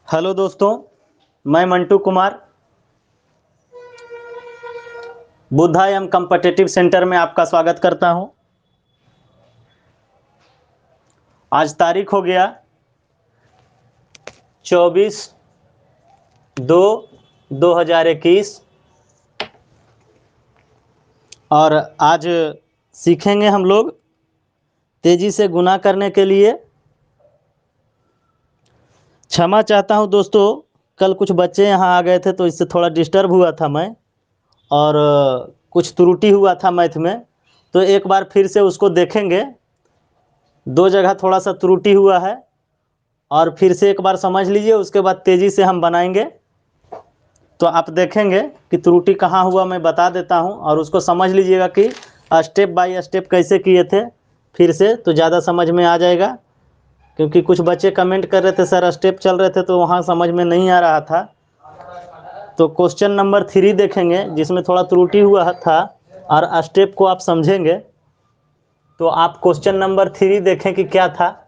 Hello दोस्तों, मैं मंटू कुमार बुद्धा एवं कम्पिटिटिव सेंटर में आपका स्वागत करता हूं। आज तारीख हो गया 24/2/2021 और आज सीखेंगे हम लोग तेजी से गुना करने के लिए। क्षमा चाहता हूं दोस्तों, कल कुछ बच्चे यहां आ गए थे तो इससे थोड़ा डिस्टर्ब हुआ था मैं, और कुछ त्रुटि हुआ था मैथ में, तो एक बार फिर से उसको देखेंगे। दो जगह थोड़ा सा त्रुटि हुआ है और फिर से एक बार समझ लीजिए, उसके बाद तेज़ी से हम बनाएंगे। तो आप देखेंगे कि त्रुटि कहाँ हुआ, मैं बता देता हूं और उसको समझ लीजिएगा कि स्टेप बाय स्टेप कैसे किए थे फिर से, तो ज़्यादा समझ में आ जाएगा। क्योंकि कुछ बच्चे कमेंट कर रहे थे सर स्टेप चल रहे थे तो वहाँ समझ में नहीं आ रहा था। तो क्वेश्चन नंबर 3 देखेंगे जिसमें थोड़ा त्रुटि हुआ था और स्टेप को आप समझेंगे। तो आप क्वेश्चन नंबर 3 देखें कि क्या था।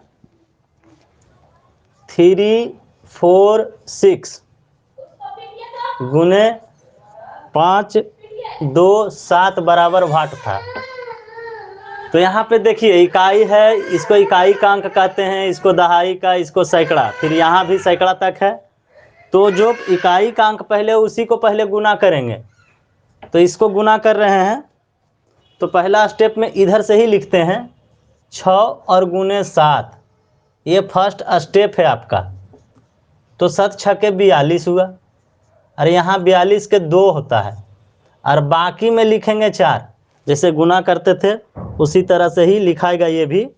3 4 6 गुने 5 2 7 बराबर वाट था। तो यहाँ पे देखिए इकाई है, इसको इकाई का अंक कहते हैं, इसको दहाई का, इसको सैकड़ा, फिर यहाँ भी सैकड़ा तक है। तो जो इकाई का अंक पहले उसी को पहले गुना करेंगे। तो इसको गुना कर रहे हैं तो पहला स्टेप में इधर से ही लिखते हैं 6 और गुने 7, ये फर्स्ट स्टेप है आपका। तो 7 छके 42 हुआ, और यहाँ 42 के 2 होता है, और बाकी में लिखेंगे 4। जैसे गुना करते थे उसी तरह से ही लिखाएगा ये भी।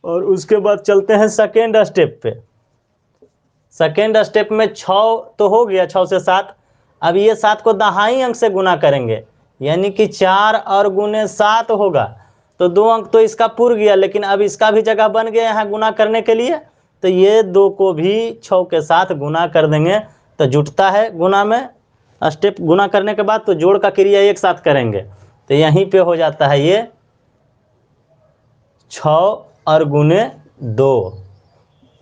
और उसके बाद चलते हैं सेकेंड स्टेप पे। सेकेंड स्टेप में 6 तो हो गया, 6 से 7। अब ये 7 को दहाई अंक से गुना करेंगे, यानी कि 4 और गुने 7 होगा। तो 2 अंक तो इसका पूर गया, लेकिन अब इसका भी जगह बन गया यहाँ गुना करने के लिए। तो ये 2 को भी 6 के साथ गुना कर देंगे तो जुटता है गुना में। स्टेप गुना करने के बाद तो जोड़ का क्रिया एक साथ करेंगे, तो यहीं पे हो जाता है ये 6 और गुने 2,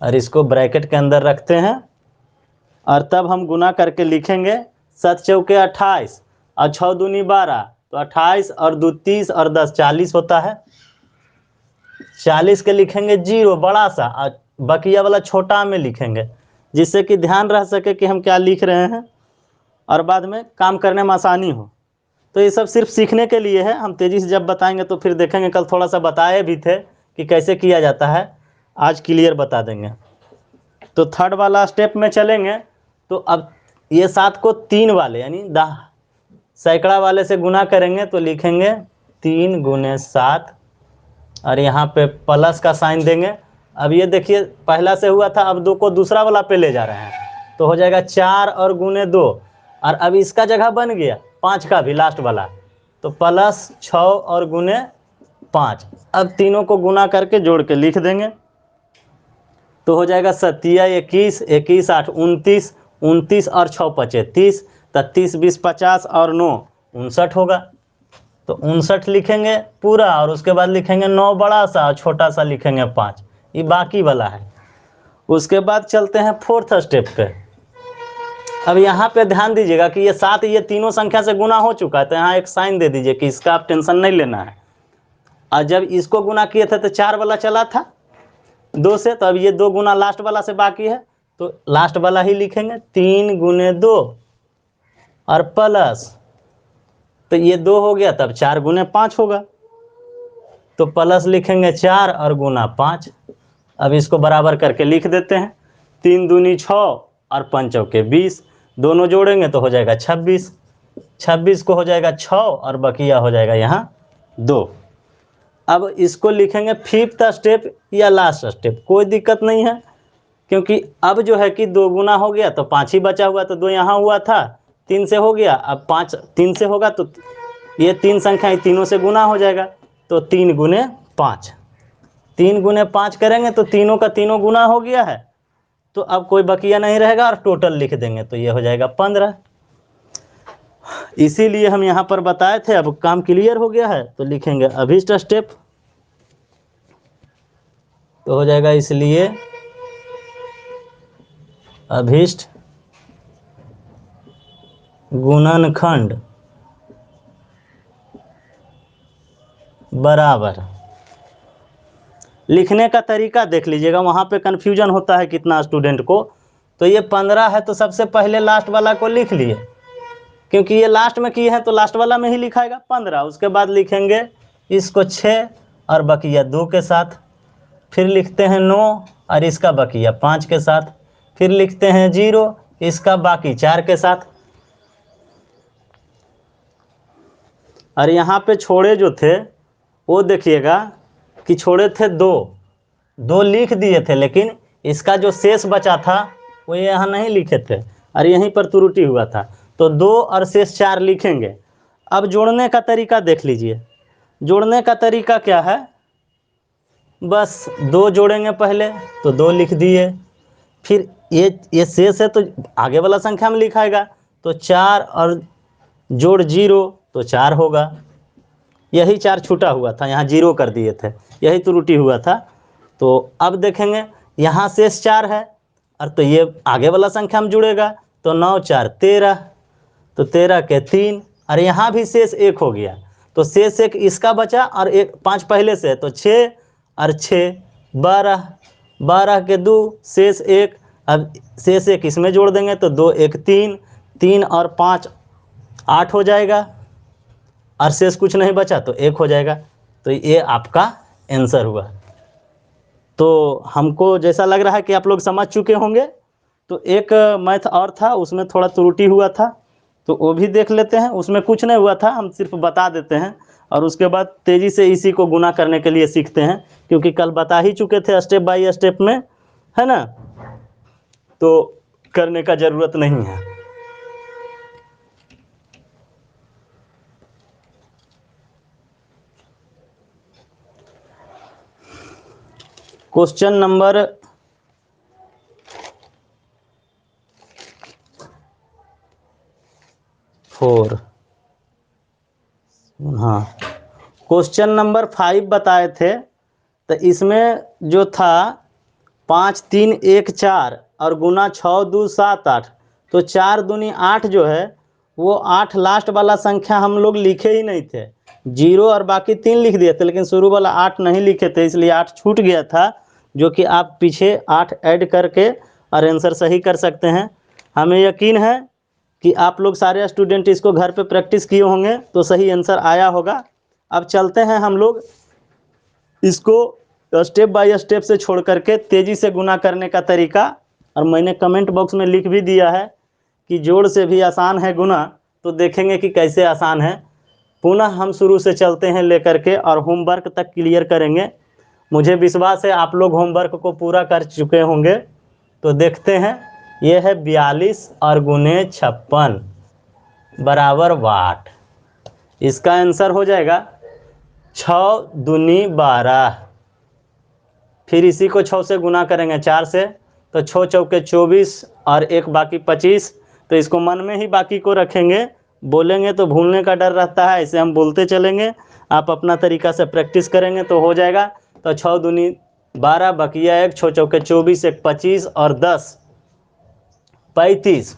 और इसको ब्रैकेट के अंदर रखते हैं। और तब हम गुना करके लिखेंगे 7 चौके 28 और 6 दूनी 12, तो 28 और 2 30 और 10 40 होता है। 40 के लिखेंगे 0 बड़ा सा, और बकिया वाला छोटा में लिखेंगे, जिससे कि ध्यान रह सके कि हम क्या लिख रहे हैं और बाद में काम करने में आसानी हो। तो ये सब सिर्फ सीखने के लिए है, हम तेज़ी से जब बताएंगे तो फिर देखेंगे। कल थोड़ा सा बताए भी थे कि कैसे किया जाता है, आज क्लियर बता देंगे। तो थर्ड वाला स्टेप में चलेंगे। तो अब ये 7 को 3 वाले यानी सैकड़ा वाले से गुना करेंगे, तो लिखेंगे 3 गुने 7, और यहाँ पे प्लस का साइन देंगे। अब ये देखिए पहला से हुआ था, अब 2 को दूसरा वाला पे ले जा रहे हैं, तो हो जाएगा 4 और गुने 2, और अब इसका जगह बन गया 5 का भी लास्ट वाला, तो प्लस 6 और गुने 5। अब तीनों को गुना करके जोड़ के लिख देंगे, तो हो जाएगा 7 21 21 8 29, 29 और 6 पचे 30, तो 30 20 50 और 9 59 होगा। तो 59 लिखेंगे पूरा, और उसके बाद लिखेंगे 9 बड़ा सा और छोटा सा लिखेंगे 5, ये बाकी वाला है। उसके बाद चलते हैं फोर्थ स्टेप पे। अब यहाँ पे ध्यान दीजिएगा कि ये 7 ये तीनों संख्या से गुना हो चुका है, तो यहाँ एक साइन दे दीजिए कि इसका आप टेंशन नहीं लेना है। और जब इसको गुना किए थे तो 4 वाला चला था 2 से, तो अब ये 2 गुना लास्ट वाला से बाकी है, तो लास्ट वाला ही लिखेंगे 3 गुने 2 और प्लस, तो ये 2 हो गया, तब 4 गुने 5 होगा, तो प्लस लिखेंगे 4 और गुना 5। अब इसको बराबर करके लिख देते हैं, 3 दूनी 6 और 5 चौके 20, दोनों जोड़ेंगे तो हो जाएगा 26। 26 को हो जाएगा 6 और बकिया हो जाएगा यहाँ 2। अब इसको लिखेंगे फिफ्थ स्टेप या लास्ट स्टेप, कोई दिक्कत नहीं है, क्योंकि अब जो है कि 2 गुना हो गया तो 5 ही बचा हुआ, तो 2 यहाँ हुआ था 3 से हो गया, अब 5 3 से होगा, तो ये 3 संख्या तीनों से गुना हो जाएगा, तो 3 गुने 5। 3 गुने 5 करेंगे तो तीनों का तीनों गुना हो गया है, तो अब कोई बकिया नहीं रहेगा और टोटल लिख देंगे, तो ये हो जाएगा 15। इसीलिए हम यहाँ पर बताए थे। अब काम क्लियर हो गया है तो लिखेंगे अभिष्ट स्टेप, तो हो जाएगा इसलिए अभीष्ट गुणनखंड बराबर, लिखने का तरीका देख लीजिएगा, वहाँ पे कन्फ्यूजन होता है कितना स्टूडेंट को। तो ये 15 है तो सबसे पहले लास्ट वाला को लिख लिए, क्योंकि ये लास्ट में किए हैं तो लास्ट वाला में ही लिखाएगा 15। उसके बाद लिखेंगे इसको 6 और बकिया 2 के साथ, फिर लिखते हैं 9 और इसका बकिया 5 के साथ, फिर लिखते हैं 0 इसका बाकी 4 के साथ। और यहाँ पे छोड़े जो थे वो देखिएगा कि छोड़े थे 2 लिख दिए थे, लेकिन इसका जो शेष बचा था वो यहाँ नहीं लिखे थे और यहीं पर त्रुटि हुआ था, तो 2 और शेष 4 लिखेंगे। अब जोड़ने का तरीका देख लीजिए। जोड़ने का तरीका क्या है, बस 2 जोड़ेंगे पहले तो 2 लिख दिए, फिर ये शेष है तो आगे वाला संख्या में लिखाएगा, तो 4 और जोड़ 0 तो 4 होगा। यही 4 छूटा हुआ था, यहाँ 0 कर दिए थे, यही त्रुटि हुआ था। तो अब देखेंगे यहाँ शेष 4 है और तो ये आगे वाला संख्या में जुड़ेगा, तो 9 4 13, तो 13 के 3 और यहाँ भी शेष 1 हो गया, तो शेष 1 इसका बचा और 5 पहले से, तो 6 और 6 12, 12 के 2 शेष 1, अब शेष 1 इसमें जोड़ देंगे तो 2 1 3, 3 और 5 8 हो जाएगा और शेष कुछ नहीं बचा तो 1 हो जाएगा। तो ये आपका आंसर हुआ। तो हमको जैसा लग रहा है कि आप लोग समझ चुके होंगे। तो एक मैथ और था, उसमें थोड़ा त्रुटि हुआ था, तो वो भी देख लेते हैं। उसमें कुछ नहीं हुआ था, हम सिर्फ बता देते हैं और उसके बाद तेज़ी से इसी को गुना करने के लिए सीखते हैं, क्योंकि कल बता ही चुके थे स्टेप बाय स्टेप में, है ना, तो करने का ज़रूरत नहीं है। क्वेश्चन नंबर 4, हाँ, क्वेश्चन नंबर 5 बताए थे। तो इसमें जो था 5 3 1 4 और गुना 6 2 7 8, तो 4 दूनी 8 जो है वो 8 लास्ट वाला संख्या हम लोग लिखे ही नहीं थे, 0 और बाकी 3 लिख दिए थे, लेकिन शुरू वाला 8 नहीं लिखे थे, इसलिए 8 छूट गया था, जो कि आप पीछे 8 ऐड करके और आंसर सही कर सकते हैं। हमें यकीन है कि आप लोग सारे स्टूडेंट इसको घर पे प्रैक्टिस किए होंगे तो सही आंसर आया होगा। अब चलते हैं हम लोग इसको स्टेप बाय स्टेप से छोड़ करके तेज़ी से गुना करने का तरीका, और मैंने कमेंट बॉक्स में लिख भी दिया है कि जोड़ से भी आसान है गुना, तो देखेंगे कि कैसे आसान है। पुनः हम शुरू से चलते हैं लेकर के और होमवर्क तक क्लियर करेंगे। मुझे विश्वास है आप लोग होमवर्क को पूरा कर चुके होंगे। तो देखते हैं, ये है 42 और गुने 56 बराबर वाट। इसका आंसर हो जाएगा 6 दूनी 12, फिर इसी को 6 से गुना करेंगे 4 से, तो 6 चौके 24 और 1 बाकी 25, तो इसको मन में ही बाकी को रखेंगे, बोलेंगे तो भूलने का डर रहता है, इसे हम बोलते चलेंगे। आप अपना तरीका से प्रैक्टिस करेंगे तो हो जाएगा। तो 6 दूनी 12 बकिया 1, 6 चौके 24, 1 25 और 10 35,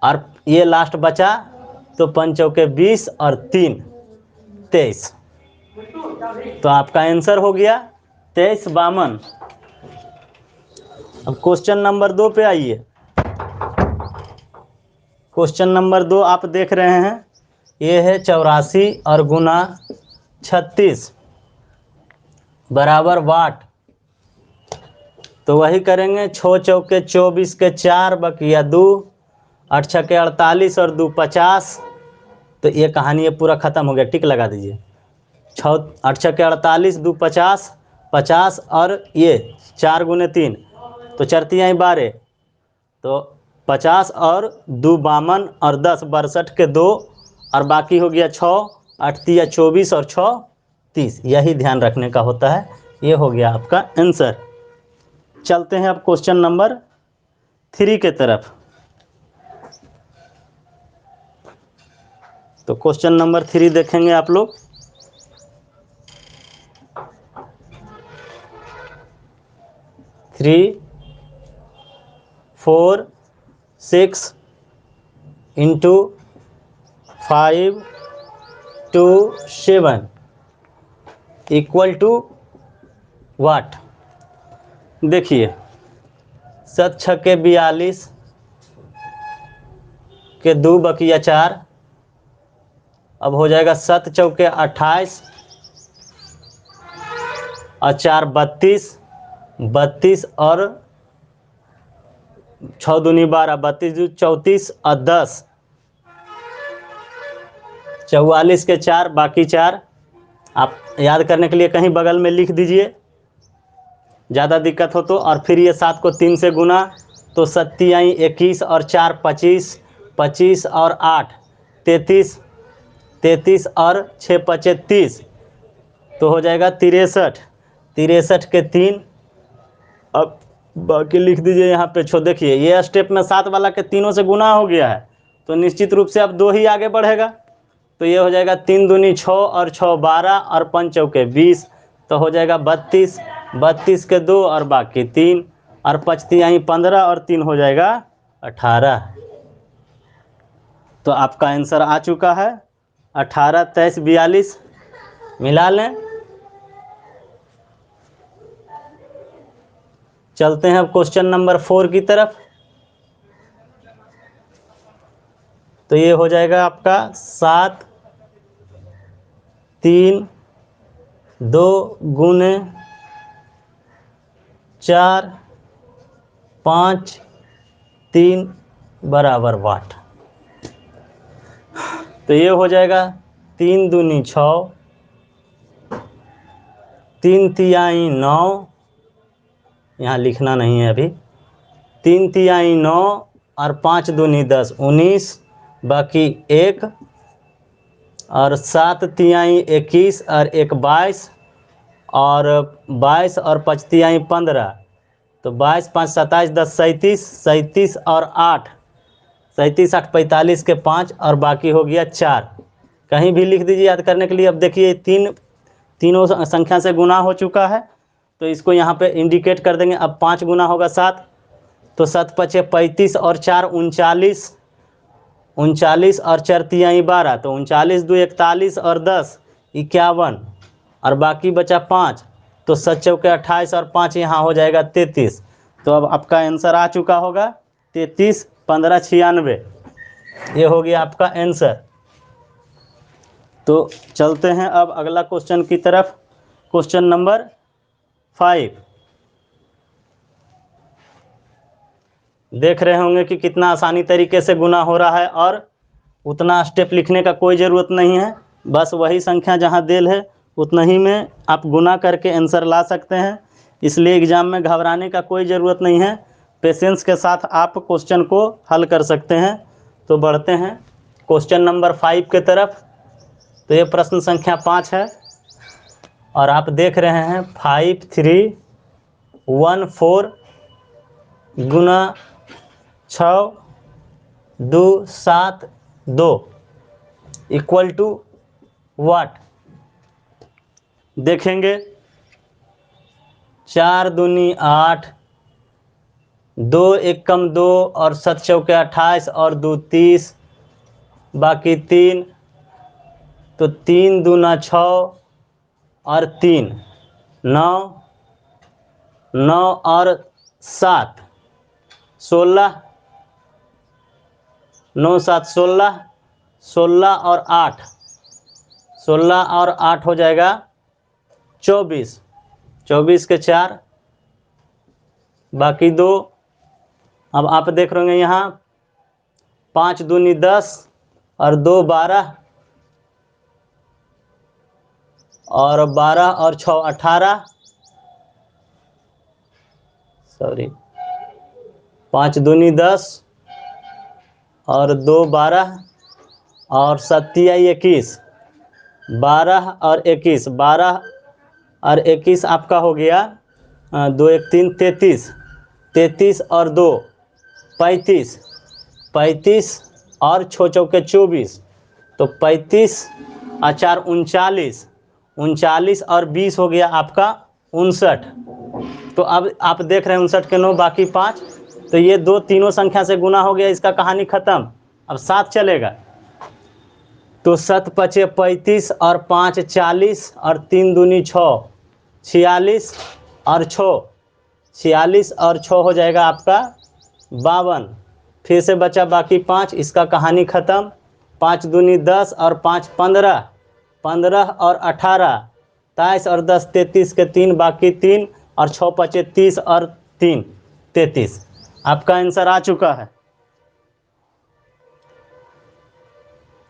और ये लास्ट बचा तो 5 चौके 20 और 3 23, तो आपका आंसर हो गया 23 52। अब क्वेश्चन नंबर 2 पे आइए। क्वेश्चन नंबर 2 आप देख रहे हैं, ये है 84 और गुना 36 बराबर वाट। तो वही करेंगे, 6 चौके 24 के 4 बकिया 2, 8 छक्के 48 और 2 50। तो ये कहानी ये पूरा ख़त्म हो गया, टिक लगा दीजिए। 6 8 छक्के 48, 2 50, 50 और ये 4 गुने 3, तो चरतियाँ 12, तो 50 और 2 52 और 10 62 के 2, और बाकी हो गया 6, 8 तिया 24 और 6 30। यही ध्यान रखने का होता है। ये हो गया आपका आंसर। चलते हैं अब क्वेश्चन नंबर 3 के तरफ। तो क्वेश्चन नंबर 3 देखेंगे आप लोग। थ्री 4 6 इंटू 5 2 7 इक्वल टू वाट। देखिए 7 छक्के 42 के 2 बकिया 4, अब हो जाएगा 7 चौके 28 और 4 32, 32 और 6 दूनी 12, 32 दू 34 और 10 44 के 4 बाकी 4। आप याद करने के लिए कहीं बगल में लिख दीजिए ज़्यादा दिक्कत हो तो। और फिर ये 7 को 3 से गुना तो 7 आई 21 और 4 25, 25 और 8 33, 33 और 6 पचे 30, तो हो जाएगा 63, 63 के 3। अब बाकी लिख दीजिए यहाँ पे। छो देखिए ये स्टेप में 7 वाला के तीनों से गुना हो गया है, तो निश्चित रूप से अब 2 ही आगे बढ़ेगा। तो ये हो जाएगा 3 दूनी 6 और 6 12 और 5 चौके 20, तो हो जाएगा 32, 32 के 2 और बाकी 3 और 5 आई 15 और 3 हो जाएगा 18। तो आपका आंसर आ चुका है 18 23 42। मिला लें। चलते हैं अब क्वेश्चन नंबर 4 की तरफ। तो ये हो जाएगा आपका 7 3 2 गुने 4 5 3 बराबर वाट। तो ये हो जाएगा 3 दूनी 6, 3 तिहाई 9, यहाँ लिखना नहीं है अभी, 3 तिहाई 9 और 5 दूनी 10 19 बाकी 1 और 7 तिहाई 21 और 1 22 और 22 और 5 तिहाई 15, तो 22 5 27 10 37, 37 और 8 37 8 45 के 5 और बाकी हो गया 4। कहीं भी लिख दीजिए याद करने के लिए। अब देखिए तीनों संख्या से गुना हो चुका है, तो इसको यहाँ पे इंडिकेट कर देंगे। अब 5 गुना होगा 7, तो 7 पचे 35 और 4 39, 39 और 4 तिहाई 12, तो 39 2 41 और 10 51 और बाकी बचा 5, तो 7 चौके 28 और 5 यहाँ हो जाएगा 33। तो अब आपका आंसर आ चुका होगा 33 15 96। ये हो गया आपका आंसर। तो चलते हैं अब अगला क्वेश्चन की तरफ। Question number 5। देख रहे होंगे कि कितना आसानी तरीके से गुना हो रहा है और उतना स्टेप लिखने का कोई ज़रूरत नहीं है। बस वही संख्या जहां देल है उतना ही में आप गुना करके आंसर ला सकते हैं। इसलिए एग्ज़ाम में घबराने का कोई ज़रूरत नहीं है। पेशेंस के साथ आप क्वेश्चन को हल कर सकते हैं। तो बढ़ते हैं क्वेश्चन नंबर 5 के तरफ। तो ये प्रश्न संख्या 5 है और आप देख रहे हैं 5 3 1 4 गुना 6 2 7 2 इक्वल टू वाट। देखेंगे 4 दूनी 8, 2 एकम 2 और 7 चौके 28 और 2 30 बाकी 3, तो 3 दूना 6 और 3 9, 9 और 7 16, 9 7 16, 16 और 8, 16 और 8 हो जाएगा 24, 24 के 4 बाकी 2। अब आप देख रहे होंगे यहाँ 5 दूनी 10 और 2 12 और 12 और 6 18, सॉरी 5 दूनी 10 और 2 12 और 7 21, 12 और 21, 12 और 21 आपका हो गया 2 1 3 33, 33 और 2 35, 35 और 6 चौके 24, तो 35 और 4 39, 39 और 20 हो गया आपका 59। तो अब आप देख रहे हैं 59 के 9 बाकी 5, तो ये दो तीनों संख्या से गुना हो गया, इसका कहानी खत्म। अब 7 चलेगा, तो 7 पचे 35 और 5 40 और 3 दूनी 6, 46 और 6, 46 और 6 हो जाएगा आपका 52। फिर से बचा बाकी 5, इसका कहानी खत्म। 5 दूनी 10 और 5 15, 15 और 18 23 और 10 33 के 3 बाकी 3 और 6 पचे 30 और 3 33। आपका आंसर आ चुका है।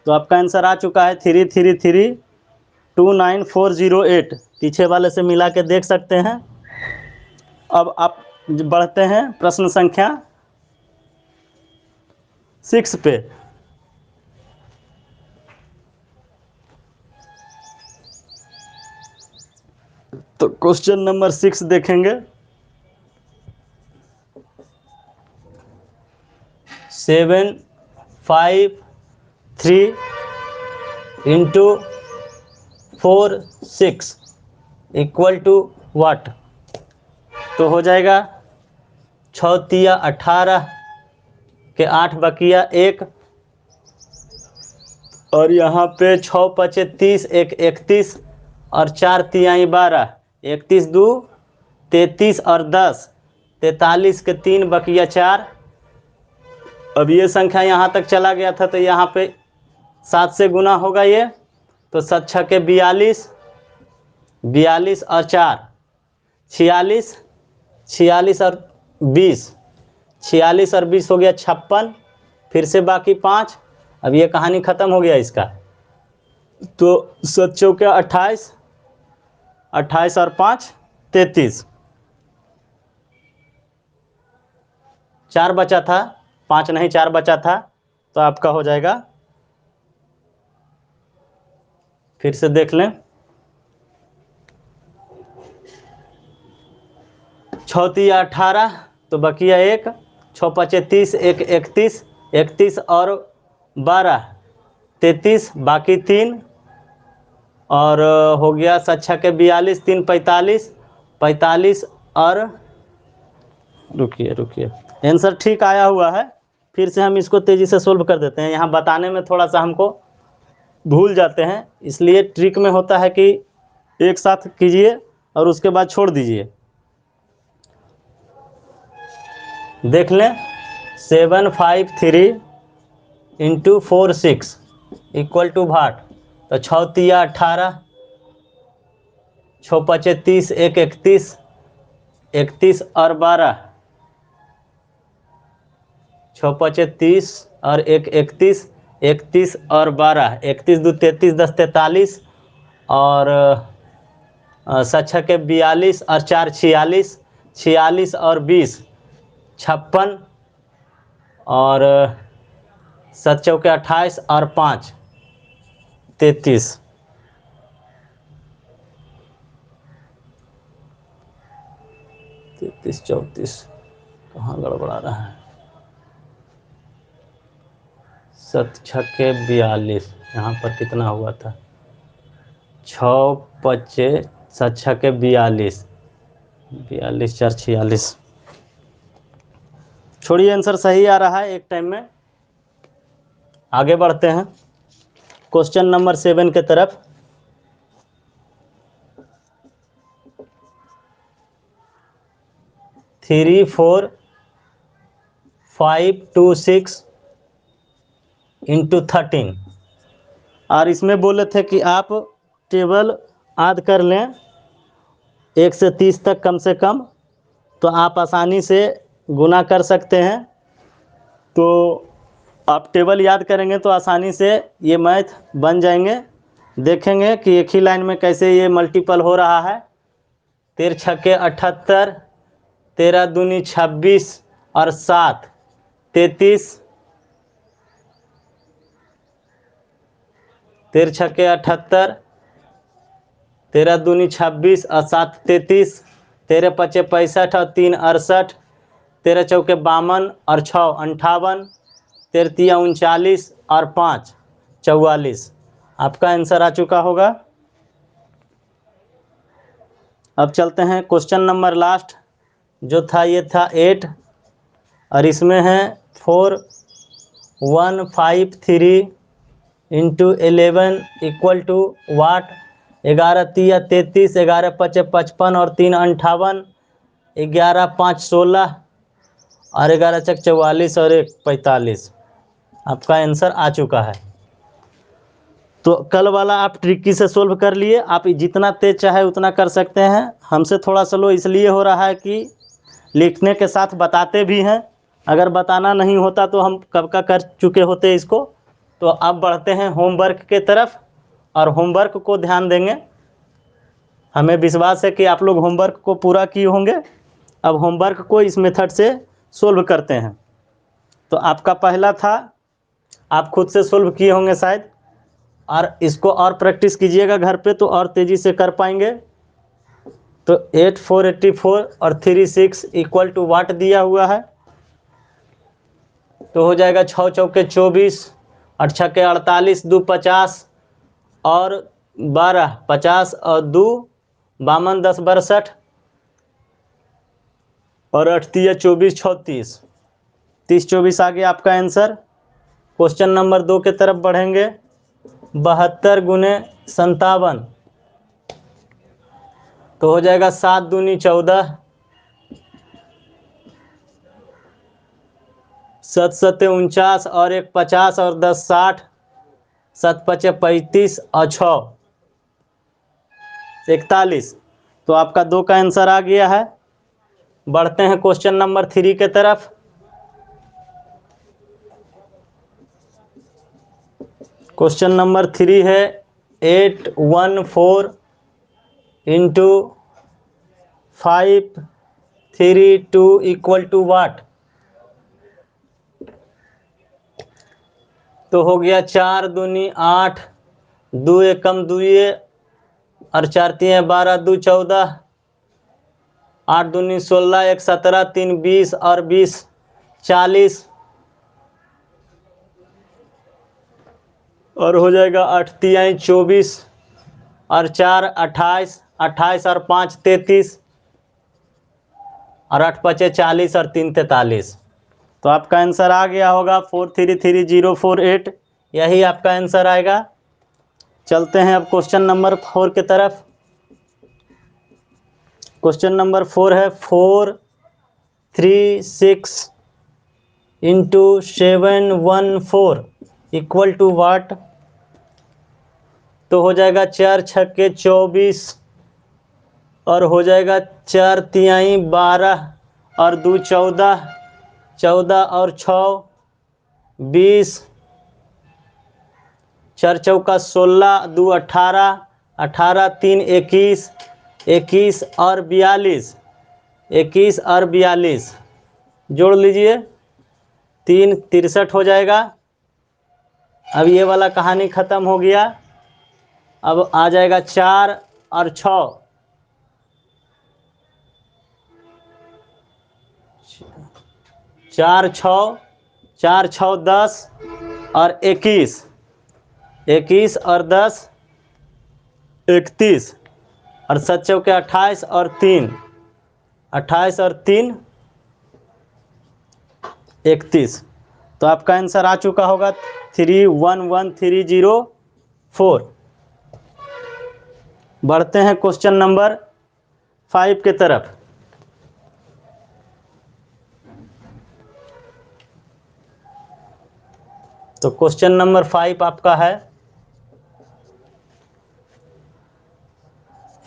तो आपका आंसर आ चुका है 33329 408। पीछे वाले से मिला के देख सकते हैं। अब आप बढ़ते हैं प्रश्न संख्या 6 पे। तो क्वेश्चन नंबर 6 देखेंगे। 7 5 3 इंटू 4 6 इक्वल टू व्हाट? तो हो जाएगा 6 तिया 18 के 8 बकिया 1, और यहाँ पे 6 पचे 30 1 31 और 4 तियाई 12, 31 2 33 और 10 43 के 3 बकिया 4। अब ये संख्या यहाँ तक चला गया था, तो यहाँ पे 7 से गुना होगा ये, तो 7 छके 42, 42 और 4 46, 46 और 20, 46 और 20 हो गया 56। फिर से बाकी 5। अब ये कहानी खत्म हो गया इसका। तो 7 चौके 28, 28 और 5 33, 4 बचा था, 5 नहीं 4 बचा था, तो आपका हो जाएगा। फिर से देख लें। 6 तिया 18, तो बकिया 1, 6 पचे 30 1 31, 31 और 12 33 बाकी 3, और हो गया 7 छके 42 3 45, 45 और रुकिए आंसर ठीक आया हुआ है। फिर से हम इसको तेज़ी से सोल्व कर देते हैं। यहाँ बताने में थोड़ा सा हमको भूल जाते हैं, इसलिए ट्रिक में होता है कि एक साथ कीजिए और उसके बाद छोड़ दीजिए। देख लें। 7 5 3 इंटू 4 6 इक्वल टू भाट? तो 6 तिया 18, 6 पचे 30 1 31, 31 और 12, 6 पचे 30 और 1 31, 31 और 12, 31 2 33 10 43, और 7 छके 42 और 4 46, 46 और 20 56, और 7 चौके 28 और 5 33। तैतीस 34 कहाँ गड़बड़ा रहा है? 7 छके 42, यहाँ पर कितना हुआ था? 6 पचे 7 छके 42, 42 4 46। छोड़िए, आंसर सही आ रहा है एक टाइम में। आगे बढ़ते हैं क्वेश्चन नंबर 7 के तरफ। थ्री 4 5 2 6 इंटू 13, और इसमें बोले थे कि आप टेबल याद कर लें 1 से 30 तक कम से कम, तो आप आसानी से गुना कर सकते हैं। तो आप टेबल याद करेंगे तो आसानी से ये मैथ बन जाएंगे। देखेंगे कि एक ही लाइन में कैसे ये मल्टीपल हो रहा है। 13 छक्के 78, 13 दूनी 26 और 7 33, 13 छक्के 78, 13 दूनी 26 और 7 33, 13 पचे 65 और 3 68, 13 चौके 52 और 6 58, 13 तिया 39 और 5 44। आपका आंसर आ चुका होगा। अब चलते हैं क्वेश्चन नंबर लास्ट, जो था ये था 8। और इसमें है 4153 इंटू 11 इक्वल टू वाट। 11 तिया 33, 11 पचे 55 और 3 58, 11 5 16 और 11 चक 44 और 1 45। आपका आंसर आ चुका है। तो कल वाला आप ट्रिकी से सोल्व कर लिए। आप जितना तेज चाहे उतना कर सकते हैं। हमसे थोड़ा स्लो इसलिए हो रहा है कि लिखने के साथ बताते भी हैं। अगर बताना नहीं होता तो हम कब का कर चुके होते इसको। तो अब बढ़ते हैं होमवर्क के तरफ और होमवर्क को ध्यान देंगे। हमें विश्वास है कि आप लोग होमवर्क को पूरा किए होंगे। अब होमवर्क को इस मेथड से सोल्व करते हैं। तो आपका पहला था, आप खुद से सोल्व किए होंगे शायद, और इसको और प्रैक्टिस कीजिएगा घर पे तो और तेज़ी से कर पाएंगे। तो 8 4 84 और 3 6 इक्वल टू वाट दिया हुआ है। तो हो जाएगा 6 चौके 24 और 6 के 48, 2 50 और 12 50 और 2 52, 10 62 और 8 तिया 24, 6 30, 30 24 आ गया आपका आंसर। क्वेश्चन नंबर 2 के तरफ बढ़ेंगे। 72 गुने 57 तो हो जाएगा 7 दूनी 14, 7 सत्ते 49 और 1 50 और 10 60, 7 पचे 35 और 6 41। तो आपका 2 का आंसर आ गया है। बढ़ते हैं क्वेश्चन नंबर 3 के तरफ। क्वेश्चन नंबर 3 है 814 इंटू 532 इक्वल टू वाट। तो हो गया 4 दूनी 8, 2 एकम 2 और 4 तिया 12, 2 14, 8 दूनी 16, 1 17, 3 20 और 20 40 और हो जाएगा 8 तियाई 24 और 4 28, 28 और 5 33 और 8 पचे 40 और 3 43। तो आपका आंसर आ गया होगा 433048। यही आपका आंसर आएगा। चलते हैं अब क्वेश्चन नंबर 4 की तरफ। क्वेश्चन नंबर 4 है 436 इंटू 714 इक्वल टू वाट। तो हो जाएगा 4 छक्के 24 और हो जाएगा 4 तिहाई 12 और 2 14, 14 और 6 20, 4 चौका 16, 2 18, 18 3 21, 21 और 42, 21 और 42 जोड़ लीजिए, 3 63 हो जाएगा। अब ये वाला कहानी ख़त्म हो गया। अब आ जाएगा 4 और 6, 4 6, 4 6 10 और 21, 21 और 10 31 और 7 चौके 28 और 3, 28 और 3 31। तो आपका आंसर आ चुका होगा 311304। बढ़ते हैं क्वेश्चन नंबर 5 के तरफ। तो क्वेश्चन नंबर 5 आपका है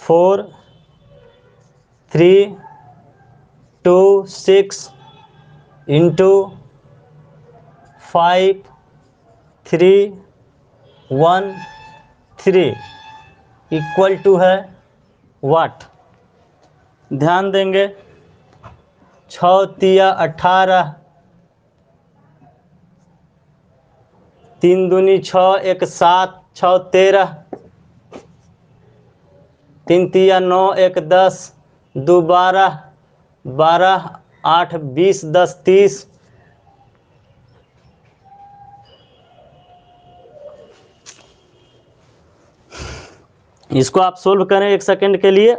4 3 2 6 इंटू 5 3 1 3 इक्वल टू है वाट। ध्यान देंगे। 6 तिया 18, 3 दूनी 6, 1 7, 6 13, 3 तिया 9, 1 10, 2 12, 12 8 20, 10 30। इसको आप सोल्व करें 1 सेकंड के लिए।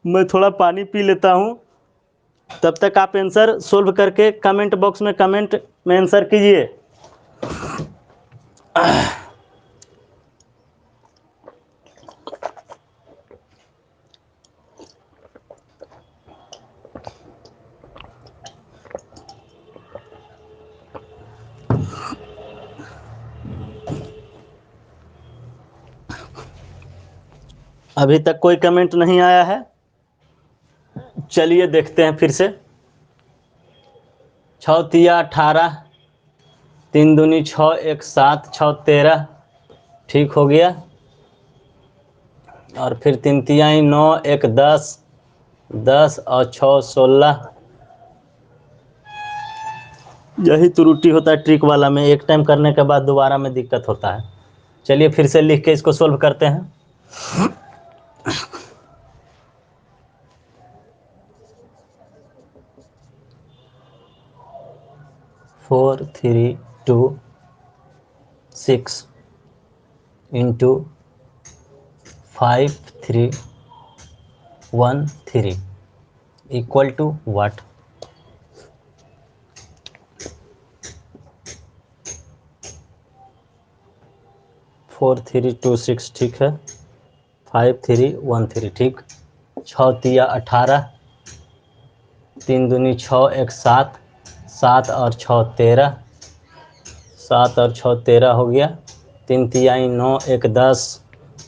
मैं थोड़ा पानी पी लेता हूँ। तब तक आप आंसर सोल्व करके कमेंट बॉक्स में कमेंट में आंसर कीजिए। अभी तक कोई कमेंट नहीं आया है। चलिए देखते हैं फिर से। 6 तिया 18, 3 दूनी 6, 1 7, 6 13, ठीक हो गया। और फिर 3 तियाई 9, 1 10, 10 और 6 16। यही त्रुटि होता है ट्रिक वाला में, एक टाइम करने के बाद दोबारा में दिक्कत होता है। चलिए फिर से लिख के इसको सोल्व करते हैं। 4 3 2 6 इंटू 5 3 1 3 इक्वल टू व्हाट? 4 3 2 6 ठीक है, 5 3 1 3 ठीक। 6 तिया 18, 3 दूनी 6, 1 7, 7 और 6 13, 7 और 6 13 हो गया। 3 तियाई 9, 1 10,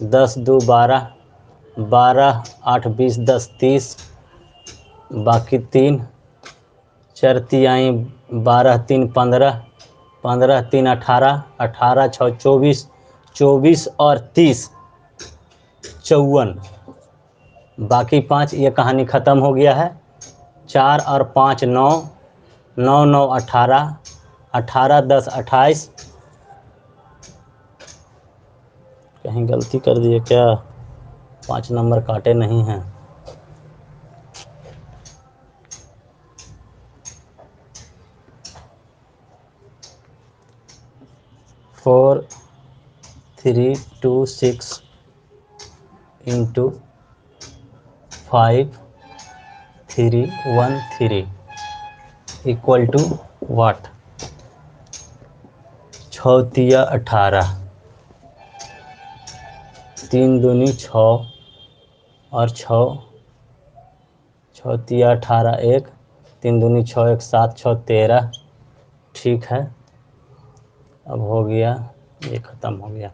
10 2 12, 12 8 20, 10 30, बाकी 3। 4 तियाई 12 3 15, 15 3 18, 18 6 24, 24 और 30 54, बाकी 5। ये कहानी ख़त्म हो गया है। 4 और 5 9, 9 9 18, 18 10 28। कहीं गलती कर दिए क्या? 5 नंबर काटे नहीं हैं। 4 3 2 6 इंटू 5 3 1 3 इक्वल टू वाट? 6 तिया 18, 3 दूनी 6 और 6, 6 तिया 18 1, 3 दूनी 6 1 7, 6 13, ठीक है। अब हो गया, ये ख़त्म हो गया।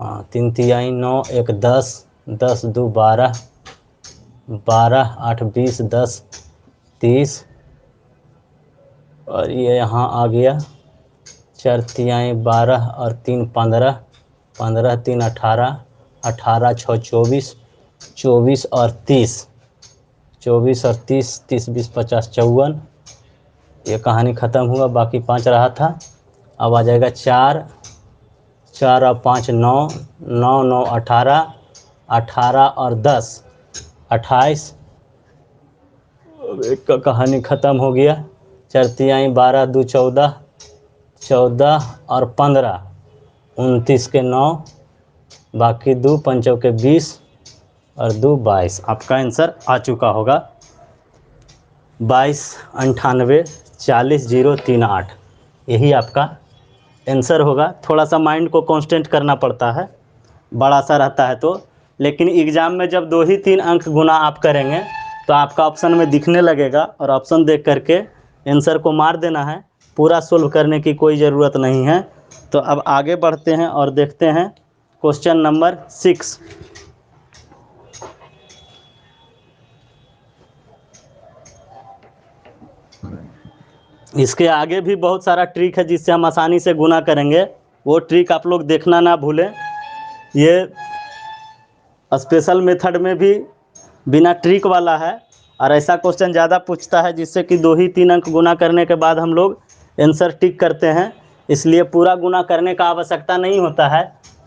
हाँ, 3 तियाई 9, 1 10, 10 2 12, 12 8 20, 10 30, और ये यहाँ आ गया। 4 तियाई 12 और 3 15, 15 3 18, 18 6 24, 24 और 30, 24 और 30, 30 20 50 54। ये कहानी ख़त्म हुआ, बाकी 5 रहा था। अब आ जाएगा 4, 4 और 5 9, 9 9 18, 18 और 10 28। एक का कहानी ख़त्म हो गया। 4 तियाई 12 2 14, 14 और 15, 29 के 9, बाकी 2 पंचों के 20 और 2 22। आपका आंसर आ चुका होगा 22 98 40 038। यही आपका आंसर होगा। थोड़ा सा माइंड को कांस्टेंट करना पड़ता है, बड़ा सा रहता है तो। लेकिन एग्ज़ाम में जब 2 ही 3 अंक गुना आप करेंगे तो आपका ऑप्शन में दिखने लगेगा, और ऑप्शन देख करके आंसर को मार देना है। पूरा सोल्व करने की कोई ज़रूरत नहीं है। तो अब आगे बढ़ते हैं और देखते हैं क्वेश्चन नंबर 6। इसके आगे भी बहुत सारा ट्रिक है जिससे हम आसानी से गुना करेंगे, वो ट्रिक आप लोग देखना ना भूलें। ये स्पेशल मेथड में भी बिना ट्रिक वाला है, और ऐसा क्वेश्चन ज़्यादा पूछता है जिससे कि 2 ही 3 अंक गुना करने के बाद हम लोग आंसर टिक करते हैं। इसलिए पूरा गुना करने का आवश्यकता नहीं होता है,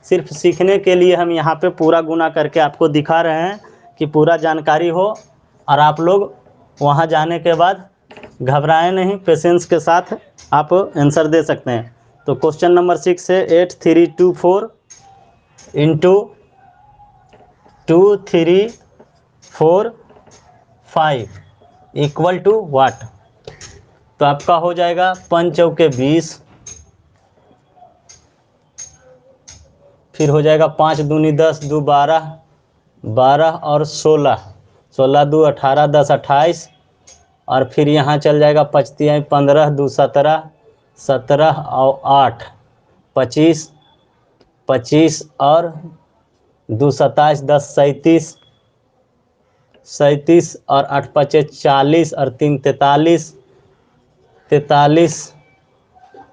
सिर्फ सीखने के लिए हम यहाँ पे पूरा गुना करके आपको दिखा रहे हैं कि पूरा जानकारी हो, और आप लोग वहाँ जाने के बाद घबराएं नहीं, पेशेंस के साथ आप आंसर दे सकते हैं। तो क्वेश्चन नंबर 6 है 8 3 2 4 इंटू 2 3 4 5 इक्वल टू वाट। तो आपका हो जाएगा 5 चौके 20, फिर हो जाएगा 5 दूनी 10, 2 12, 12 और 16, 16 2 18, 10 28, और फिर यहाँ चल जाएगा 5 15, 2 17, 17 और 8 25, 25 और 2 27, 10 37, 37 और 8 5 40 और 3 43, 43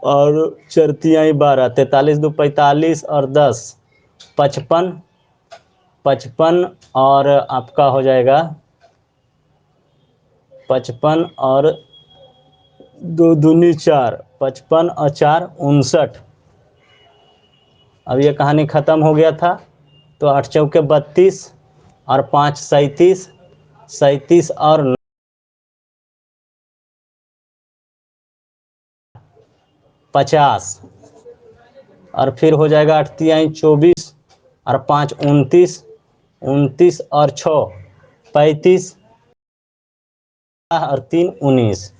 और 4 12, 43 2 45 और 10 55, 55 और आपका हो जाएगा 55 और 2 दूनी 4, 55 और 4 59। अब ये कहानी ख़त्म हो गया था। तो 8 चौके 32 और 5 37, 37 और 50, और फिर हो जाएगा 8 तिहाई 24 और 5 29, 29 और 6 35 और 3 19।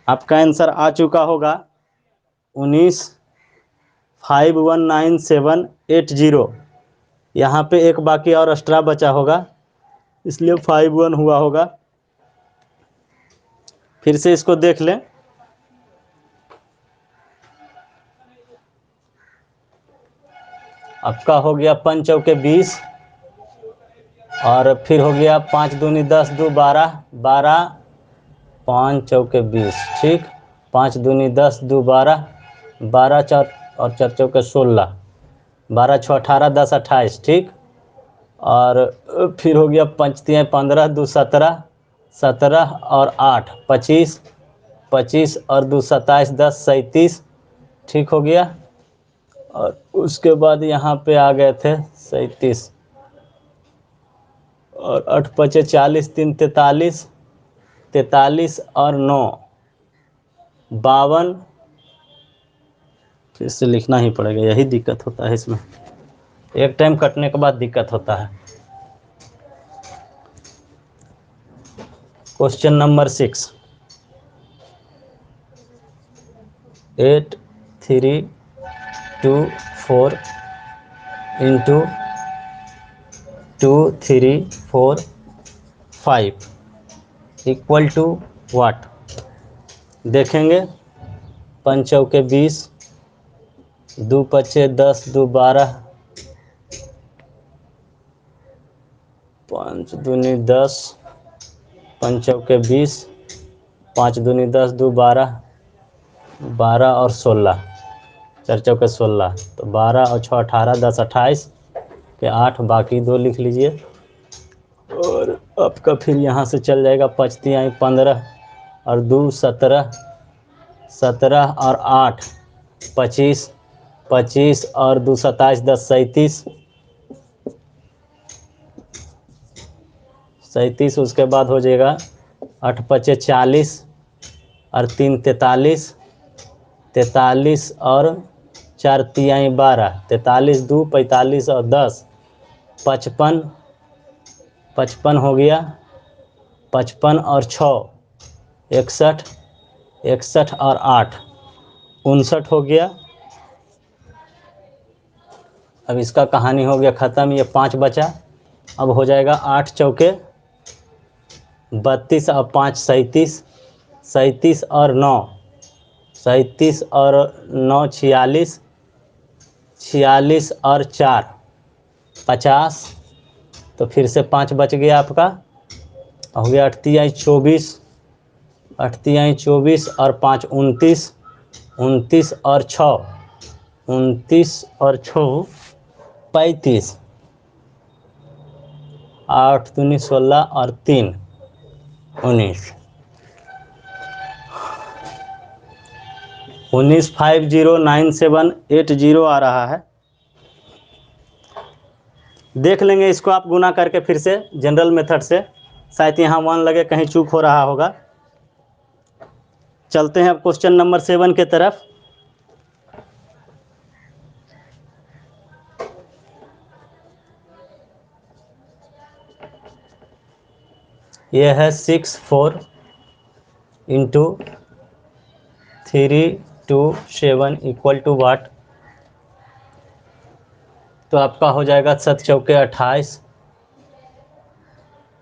आपका आंसर आ चुका होगा 19 519780। यहाँ पे एक बाकी और एक्स्ट्रा बचा होगा, इसलिए 51 हुआ होगा। फिर से इसको देख लें। आपका हो गया 5 चौके 20, और फिर हो गया 5 दूनी 10, 2 12, 12, 5 चौके 20, ठीक। 5 दूनी 10, 2 12, 12 4 और 4 चौके 16, 12 6 18, 10 28, ठीक। और फिर हो गया 5 तिहाई 15, 2 17, 17 और 8 25, 25 और 2 27, 10 37, ठीक हो गया। और उसके बाद यहाँ पे आ गए थे 37 और 8 5 40, 3 43, 43 और 9 52। फिर से लिखना ही पड़ेगा, यही दिक्कत होता है इसमें, एक टाइम कटने के बाद दिक्कत होता है। Question number 6, 8 3 2 4 into 2 3 4 5 equal to what. देखेंगे। 5 चौके 20, 2 पचे 10, 2 12, 5 दूनी 10, 5 चौके 20, 5 दूनी 10, 2 12, 12 और 16, 4 चौके 16, तो 12 और 6 18, 10 28 के 8, बाकी 2 लिख लीजिए। और आपका फिर यहाँ से चल जाएगा 5 तिहाई 15 और 2 17, 17 और 8 25, 25 और 2 27, 10 37, 37। उसके बाद हो जाएगा 8 5 40 और 3 43, 43 और 4 तिहाई 12, 43 2 45 और 10 55, 55 हो गया। 55 और 6 61, 61 और 8 59 हो गया। अब इसका कहानी हो गया ख़त्म, ये 5 बचा। अब हो जाएगा 8 चौके 32 और 5 37, 37 और 9, 37 और 9 46, 46 और 4 50। तो फिर से 5 बच गया आपका, हो गया 8 तिहाई 24, 8 तिहाई 24 और 5 29, 29 और 6, 29 और 6 35, 8 दूनी 16 और 3 19, 19509780 आ रहा है। देख लेंगे इसको आप गुना करके फिर से जनरल मेथड से, शायद यहाँ 1 लगे, कहीं चूक हो रहा होगा। चलते हैं अब क्वेश्चन नंबर 7 के तरफ। यह है 6 4 इंटू 3 2 7 इक्वल टू वाट। तो आपका हो जाएगा 7 चौके 28,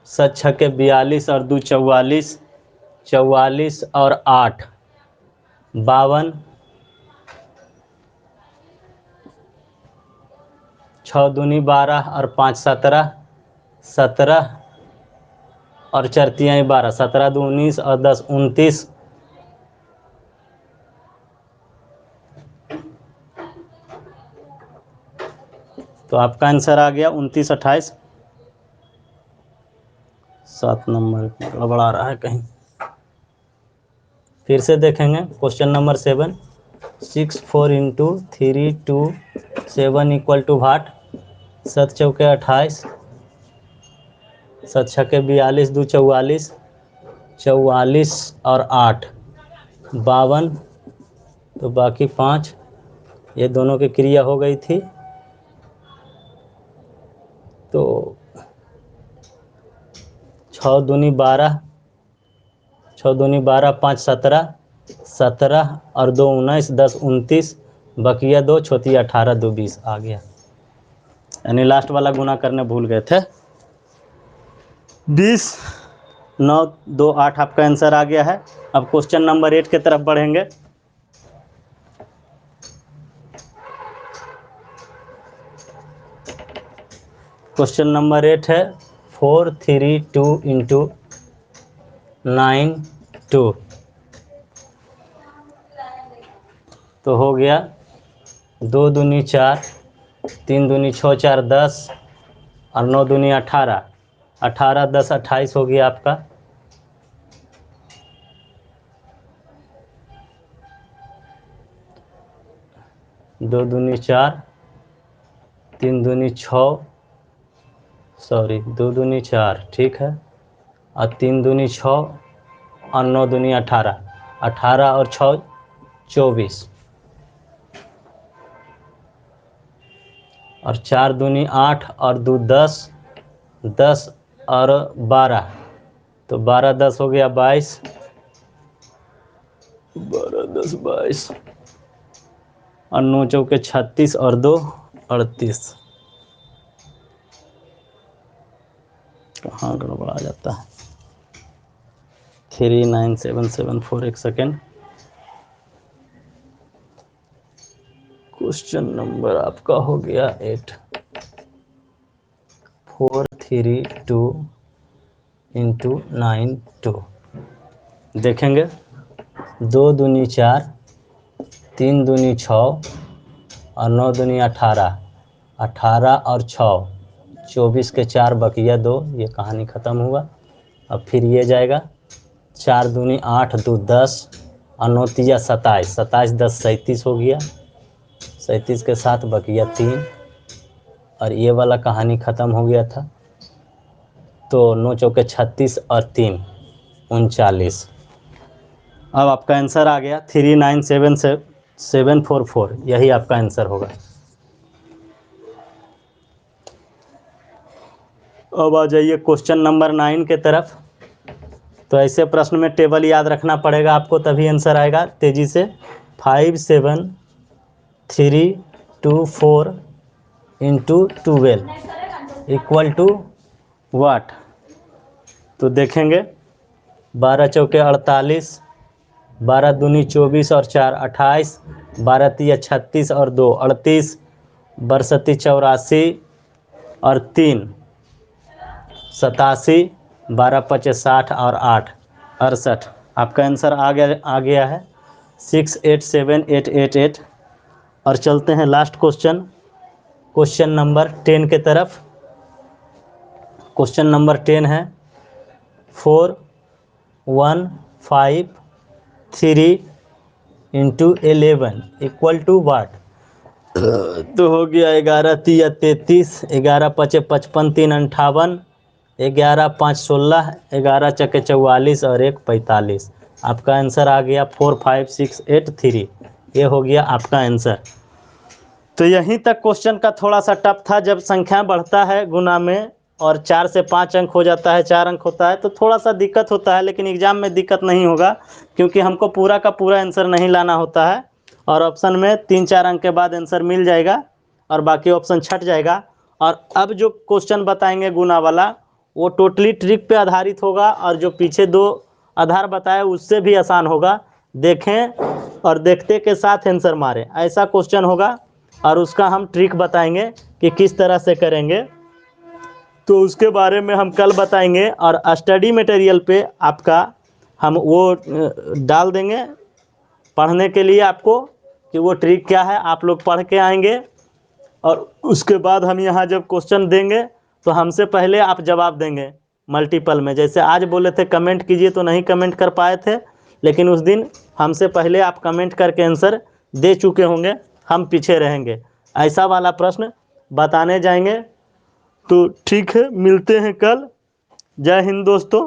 7 छक्के 42 और 2 44, 44 और 8 52, 6 दूनी 12 और 5 17, 17 और 4 तियाई 12, 17 2 19 और 10 29। तो आपका आंसर आ गया 29 28। 7 नंबर गड़बड़ा रहा है कहीं, फिर से देखेंगे question number 7। 6 4 into 3 2 7 equal to what. 7 चौके 28, 7 छक्के 42 2 44, 44 और 8 52। तो बाकी 5, ये दोनों की क्रिया हो गई थी। तो 6 दूनी 12, 6 दूनी 12, 5 17, 17 और 2 19, 10 29, बकिया 2 छोटी 18 2 20 आ गया। यानी लास्ट वाला गुना करने भूल गए थे। 20 9 2 8 आपका आंसर आ गया है। अब क्वेश्चन नंबर 8 की तरफ बढ़ेंगे। क्वेश्चन नंबर 8 है 4 3 2 इंटू 9 2। तो हो गया 2 दूनी 4, 3 दूनी 6 4 10 और 9 दूनी 18, 18 10 28 हो गया आपका। 2 दूनी 4, 3 दूनी 6, सॉरी 2 दूनी 4 ठीक है, और 3 दूनी 6 और 9 दूनी 18, 18 और 6 24, और 4 दूनी 8 और 2 10, 10 और 12, तो 12 10 हो गया 22, 12 10 22 और 9 चौके 36 और 2 38। कहाँ गड़बड़ा जाता है। 39774, एक सेकेंड। क्वेश्चन नंबर आपका हो गया 8। 4 3 2 इंटू 9 2। देखेंगे 2 दूनी 4, 3 दूनी 6 और 9 दूनी 18, 18 और 6 24 के 4 बकिया 2, ये कहानी ख़त्म हुआ। अब फिर ये जाएगा 4 दूनी 8 2 10 और 9 तिया 27, 27 10 37 हो गया, 37 के साथ बकिया 3, और ये वाला कहानी ख़त्म हो गया था। तो 9 चौके 36 और 3 39। अब आपका आंसर आ गया 3977744, यही आपका आंसर होगा। अब आ जाइए क्वेश्चन नंबर 9 के तरफ। तो ऐसे प्रश्न में टेबल याद रखना पड़ेगा आपको, तभी आंसर आएगा तेज़ी से। 5 7 3 2 4 इंटू 12 इक्वल टू वाट। तो देखेंगे 12 चौके 48, 12 दूनी 24 और 4 28, 12 तिया 36 और 2 38, बरसती 84 और 3 87, 12 पचे 60 और 8 68। आपका आंसर आ गया है 687888। और चलते हैं लास्ट क्वेश्चन, क्वेश्चन नंबर 10 के तरफ। क्वेश्चन नंबर 10 है 4 1 5 3 इंटू 11 इक्वल टू वाट। तो हो गया 11 तिया 33, 11 पचे 55 3 58, 11 5 16, 11 चके 44 और 1 45। आपका आंसर आ गया 45683। ये हो गया आपका आंसर। तो यहीं तक क्वेश्चन का थोड़ा सा टफ था। जब संख्या बढ़ता है गुना में और 4 से 5 अंक हो जाता है, 4 अंक होता है, तो थोड़ा सा दिक्कत होता है, लेकिन एग्ज़ाम में दिक्कत नहीं होगा क्योंकि हमको पूरा का पूरा आंसर नहीं लाना होता है और ऑप्शन में 3-4 अंक के बाद आंसर मिल जाएगा और बाकी ऑप्शन छट जाएगा। और अब जो क्वेश्चन बताएंगे गुना वाला वो टोटली ट्रिक पे आधारित होगा और जो पीछे 2 आधार बताए उससे भी आसान होगा। देखें और देखते के साथ आंसर मारें, ऐसा क्वेश्चन होगा और उसका हम ट्रिक बताएंगे कि किस तरह से करेंगे, तो उसके बारे में हम कल बताएंगे। और स्टडी मटेरियल पे आपका हम वो डाल देंगे पढ़ने के लिए आपको कि वो ट्रिक क्या है, आप लोग पढ़ के आएंगे और उसके बाद हम यहाँ जब क्वेश्चन देंगे तो हमसे पहले आप जवाब देंगे मल्टीपल में। जैसे आज बोले थे कमेंट कीजिए तो नहीं कमेंट कर पाए थे, लेकिन उस दिन हमसे पहले आप कमेंट करके आंसर दे चुके होंगे, हम पीछे रहेंगे। ऐसा वाला प्रश्न बताने जाएंगे। तो ठीक है, मिलते हैं कल। जय हिंद दोस्तों।